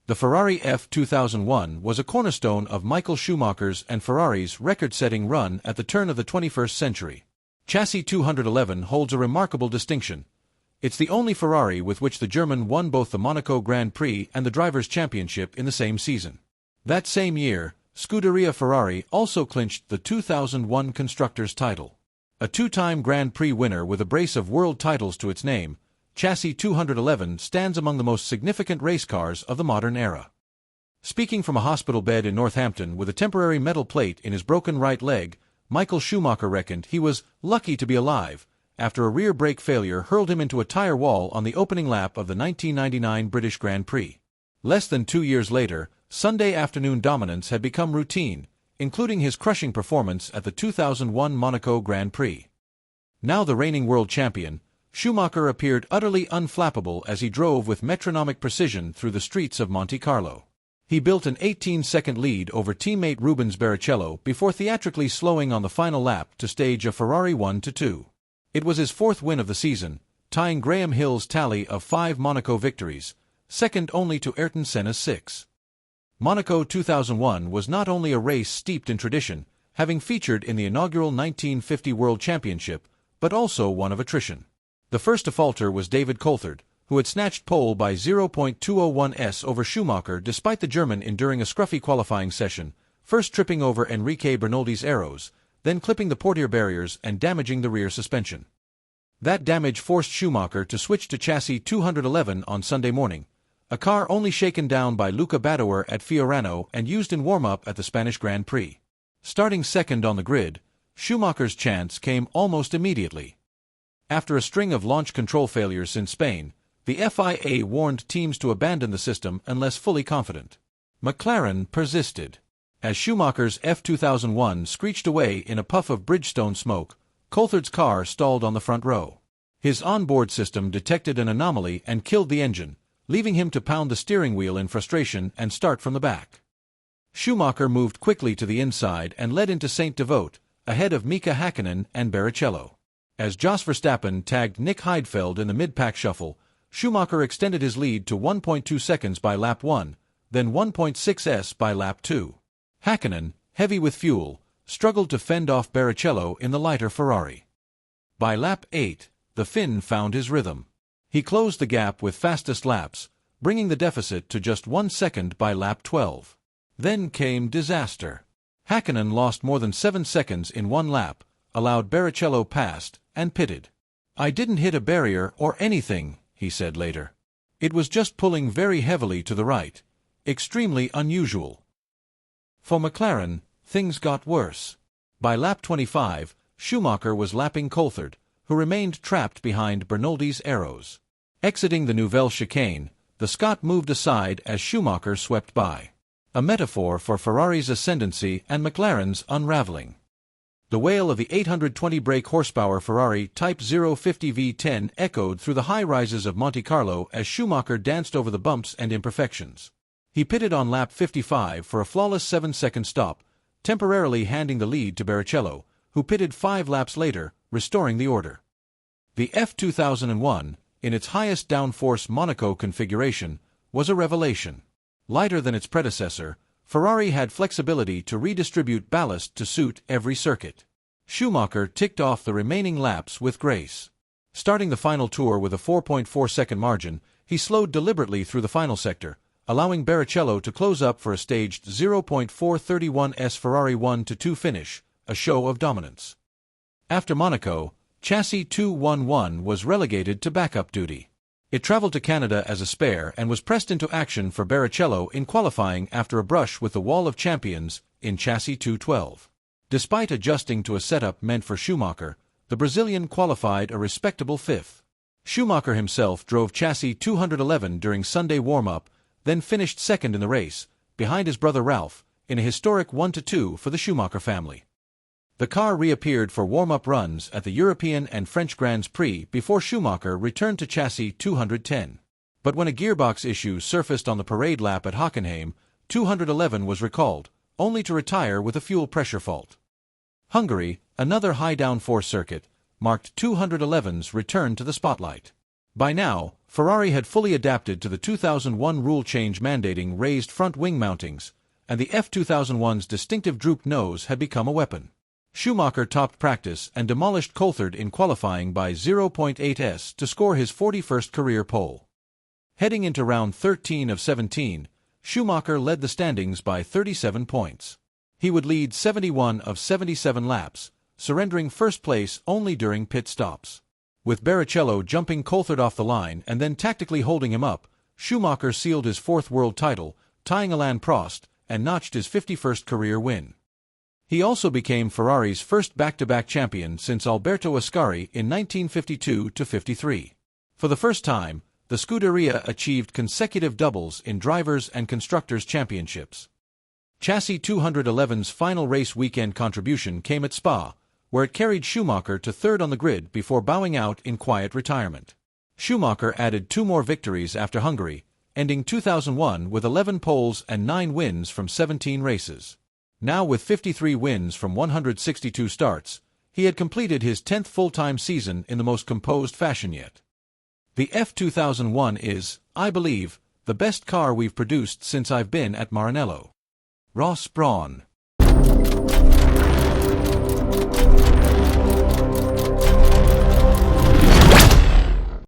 The Ferrari F2001 was a cornerstone of Michael Schumacher's and Ferrari's record-setting run at the turn of the 21st century. Chassis 211 holds a remarkable distinction. It's the only Ferrari with which the German won both the Monaco Grand Prix and the Drivers' Championship in the same season. That same year, Scuderia Ferrari also clinched the 2001 Constructors' title. A two-time Grand Prix winner with a brace of world titles to its name, Chassis 211 stands among the most significant race cars of the modern era. Speaking from a hospital bed in Northampton with a temporary metal plate in his broken right leg, Michael Schumacher reckoned he was lucky to be alive after a rear brake failure hurled him into a tire wall on the opening lap of the 1999 British Grand Prix. Less than 2 years later, Sunday afternoon dominance had become routine, including his crushing performance at the 2001 Monaco Grand Prix. Now the reigning world champion, Schumacher appeared utterly unflappable as he drove with metronomic precision through the streets of Monte Carlo. He built an 18-second lead over teammate Rubens Barrichello before theatrically slowing on the final lap to stage a Ferrari 1-2. It was his fourth win of the season, tying Graham Hill's tally of 5 Monaco victories, second only to Ayrton Senna's 6. Monaco 2001 was not only a race steeped in tradition, having featured in the inaugural 1950 World Championship, but also one of attrition. The first to falter was David Coulthard, who had snatched pole by 0.201s over Schumacher despite the German enduring a scruffy qualifying session, first tripping over Enrique Bernoldi's aeros, then clipping the portiere barriers and damaging the rear suspension. That damage forced Schumacher to switch to chassis 211 on Sunday morning, a car only shaken down by Luca Badoer at Fiorano and used in warm-up at the Spanish Grand Prix. Starting second on the grid, Schumacher's chance came almost immediately. After a string of launch control failures in Spain, the FIA warned teams to abandon the system unless fully confident. McLaren persisted. As Schumacher's F2001 screeched away in a puff of Bridgestone smoke, Coulthard's car stalled on the front row. His onboard system detected an anomaly and killed the engine, leaving him to pound the steering wheel in frustration and start from the back. Schumacher moved quickly to the inside and led into Saint-Devote, ahead of Mika Hakkinen and Barrichello. As Jos Verstappen tagged Nick Heidfeld in the mid-pack shuffle, Schumacher extended his lead to 1.2 seconds by lap 1, then 1.6s by lap 2. Hakkinen, heavy with fuel, struggled to fend off Barrichello in the lighter Ferrari. By lap 8, the Finn found his rhythm. He closed the gap with fastest laps, bringing the deficit to just 1 second by lap 12. Then came disaster. Hakkinen lost more than 7 seconds in one lap, allowed Barrichello past, and pitted. "I didn't hit a barrier or anything," he said later. "It was just pulling very heavily to the right. Extremely unusual." For McLaren, things got worse. By lap 25, Schumacher was lapping Coulthard, who remained trapped behind Bernoldi's aeros. Exiting the Nouvelle chicane, the Scot moved aside as Schumacher swept by. A metaphor for Ferrari's ascendancy and McLaren's unraveling. The wail of the 820 brake horsepower Ferrari Type 050 V10 echoed through the high rises of Monte Carlo as Schumacher danced over the bumps and imperfections. He pitted on lap 55 for a flawless 7-second stop, temporarily handing the lead to Barrichello, who pitted 5 laps later, restoring the order. The F2001, in its highest downforce Monaco configuration, was a revelation. Lighter than its predecessor, Ferrari had flexibility to redistribute ballast to suit every circuit. Schumacher ticked off the remaining laps with grace. Starting the final tour with a 4.4-second margin, he slowed deliberately through the final sector, allowing Barrichello to close up for a staged 0.431s Ferrari 1-2 finish, a show of dominance. After Monaco, chassis 211 was relegated to backup duty. It traveled to Canada as a spare and was pressed into action for Barrichello in qualifying after a brush with the Wall of Champions in chassis 212. Despite adjusting to a setup meant for Schumacher, the Brazilian qualified a respectable 5th. Schumacher himself drove chassis 211 during Sunday warm-up, then finished second in the race, behind his brother Ralph, in a historic 1-2 for the Schumacher family. The car reappeared for warm-up runs at the European and French Grands Prix before Schumacher returned to chassis 210. But when a gearbox issue surfaced on the parade lap at Hockenheim, 211 was recalled, only to retire with a fuel pressure fault. Hungary, another high downforce circuit, marked 211's return to the spotlight. By now, Ferrari had fully adapted to the 2001 rule change mandating raised front wing mountings, and the F2001's distinctive drooped nose had become a weapon. Schumacher topped practice and demolished Coulthard in qualifying by 0.8s to score his 41st career pole. Heading into round 13 of 17, Schumacher led the standings by 37 points. He would lead 71 of 77 laps, surrendering first place only during pit stops. With Barrichello jumping Coulthard off the line and then tactically holding him up, Schumacher sealed his fourth world title, tying Alain Prost, and notched his 51st career win. He also became Ferrari's first back-to-back champion since Alberto Ascari in 1952-53. For the first time, the Scuderia achieved consecutive doubles in Drivers' and Constructors' Championships. Chassis 211's final race weekend contribution came at Spa, where it carried Schumacher to third on the grid before bowing out in quiet retirement. Schumacher added 2 more victories after Hungary, ending 2001 with 11 poles and 9 wins from 17 races. Now with 53 wins from 162 starts, he had completed his 10th full-time season in the most composed fashion yet. The F2001 is, I believe, the best car we've produced since I've been at Maranello. Ross Brawn.